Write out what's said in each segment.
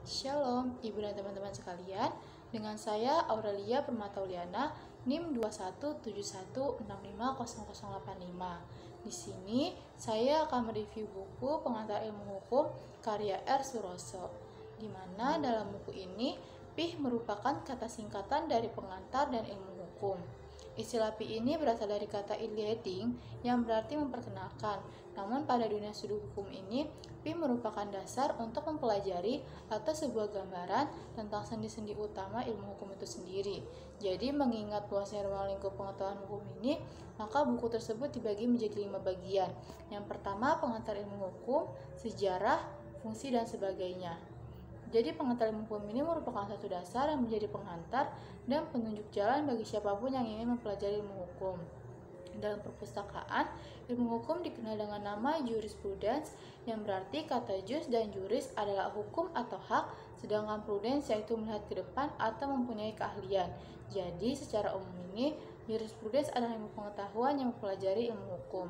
Shalom, Ibu dan teman-teman sekalian. Dengan saya Aurelia Permatauliana, NIM 2171650085. Di sini saya akan mereview buku Pengantar Ilmu Hukum karya R. Suroso. Di mana dalam buku ini PIH merupakan kata singkatan dari pengantar dan ilmu hukum. Istilah PIH ini berasal dari kata leading yang berarti memperkenalkan. Namun pada dunia studi hukum ini, PIH merupakan dasar untuk mempelajari atau sebuah gambaran tentang sendi-sendi utama ilmu hukum itu sendiri. Jadi mengingat luasnya ruang lingkup pengetahuan hukum ini, maka buku tersebut dibagi menjadi 5 bagian. Yang pertama, pengantar ilmu hukum, sejarah, fungsi, dan sebagainya. Jadi pengantar ilmu hukum ini merupakan satu dasar yang menjadi penghantar dan penunjuk jalan bagi siapapun yang ingin mempelajari ilmu hukum. Dalam perpustakaan, ilmu hukum dikenal dengan nama jurisprudence, yang berarti kata jus dan juris adalah hukum atau hak, sedangkan prudence yaitu melihat ke depan atau mempunyai keahlian. Jadi secara umum ini, jurisprudence adalah ilmu pengetahuan yang mempelajari ilmu hukum.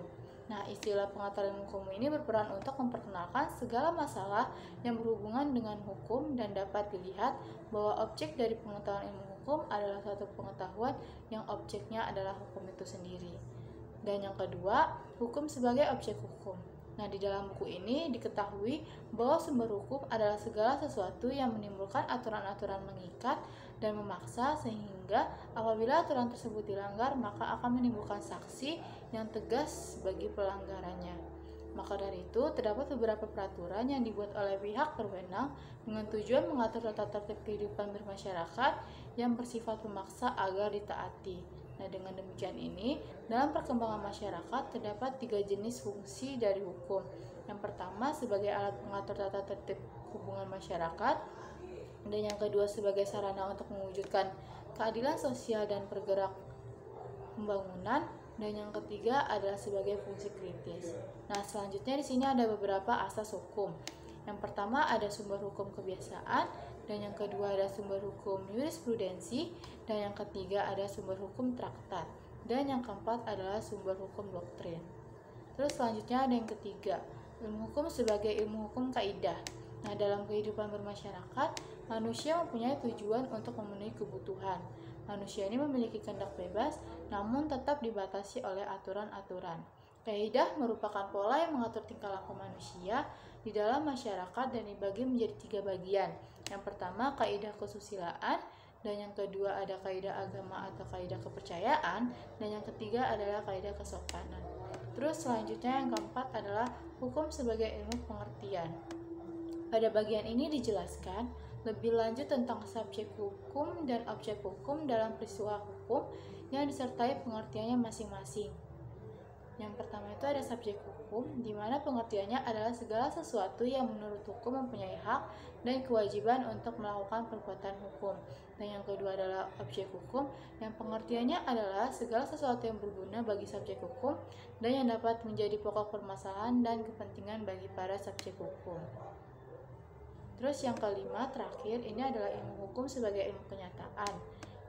Nah, istilah pengantar ilmu hukum ini berperan untuk memperkenalkan segala masalah yang berhubungan dengan hukum dan dapat dilihat bahwa objek dari pengetahuan ilmu hukum adalah suatu pengetahuan yang objeknya adalah hukum itu sendiri. Dan yang kedua, hukum sebagai objek hukum. Nah, di dalam buku ini diketahui bahwa sumber hukum adalah segala sesuatu yang menimbulkan aturan-aturan mengikat dan memaksa, sehingga apabila aturan tersebut dilanggar maka akan menimbulkan sanksi yang tegas bagi pelanggarannya. Maka dari itu, terdapat beberapa peraturan yang dibuat oleh pihak berwenang dengan tujuan mengatur tata tertib kehidupan bermasyarakat yang bersifat memaksa agar ditaati. Nah, dengan demikian ini, dalam perkembangan masyarakat terdapat 3 jenis fungsi dari hukum. Yang pertama sebagai alat mengatur tata tertib hubungan masyarakat, dan yang kedua sebagai sarana untuk mewujudkan keadilan sosial dan bergerak pembangunan, dan yang ketiga adalah sebagai fungsi kritis. Nah, selanjutnya di sini ada beberapa asas hukum. Yang pertama ada sumber hukum kebiasaan, dan yang kedua ada sumber hukum jurisprudensi, dan yang ketiga ada sumber hukum traktat, dan yang keempat adalah sumber hukum doktrin. Terus selanjutnya ada yang ketiga, ilmu hukum sebagai ilmu hukum kaidah. Nah, dalam kehidupan bermasyarakat, manusia mempunyai tujuan untuk memenuhi kebutuhan. Manusia ini memiliki kehendak bebas, namun tetap dibatasi oleh aturan-aturan. Kaidah merupakan pola yang mengatur tingkah laku manusia di dalam masyarakat dan dibagi menjadi 3 bagian. Yang pertama, kaidah kesusilaan, dan yang kedua ada kaidah agama atau kaidah kepercayaan, dan yang ketiga adalah kaidah kesopanan. Terus selanjutnya yang keempat adalah hukum sebagai ilmu pengertian. Pada bagian ini dijelaskan lebih lanjut tentang subjek hukum dan objek hukum dalam peristiwa hukum yang disertai pengertiannya masing-masing. Yang pertama itu ada subjek hukum, di mana pengertiannya adalah segala sesuatu yang menurut hukum mempunyai hak dan kewajiban untuk melakukan perbuatan hukum. Dan yang kedua adalah objek hukum, yang pengertiannya adalah segala sesuatu yang berguna bagi subjek hukum dan yang dapat menjadi pokok permasalahan dan kepentingan bagi para subjek hukum. Terus yang kelima, terakhir, ini adalah ilmu hukum sebagai ilmu kenyataan,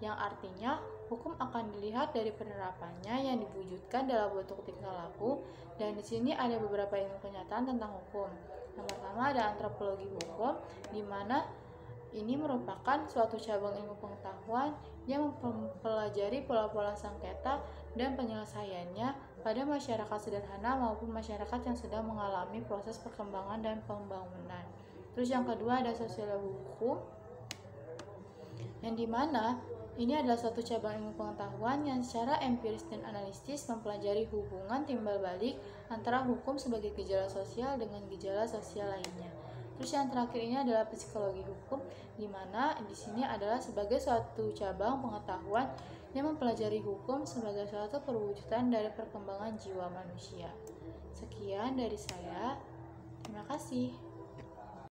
yang artinya hukum akan dilihat dari penerapannya yang diwujudkan dalam bentuk tingkah laku, dan di sini ada beberapa ilmu kenyataan tentang hukum. Yang pertama ada antropologi hukum, di mana ini merupakan suatu cabang ilmu pengetahuan yang mempelajari pola-pola sengketa dan penyelesaiannya pada masyarakat sederhana maupun masyarakat yang sedang mengalami proses perkembangan dan pembangunan. Terus yang kedua ada sosiologi hukum, yang dimana ini adalah suatu cabang ilmu pengetahuan yang secara empiris dan analitis mempelajari hubungan timbal balik antara hukum sebagai gejala sosial dengan gejala sosial lainnya. Terus yang terakhir ini adalah psikologi hukum, di mana di sini adalah sebagai suatu cabang pengetahuan yang mempelajari hukum sebagai suatu perwujudan dari perkembangan jiwa manusia. Sekian dari saya. Terima kasih.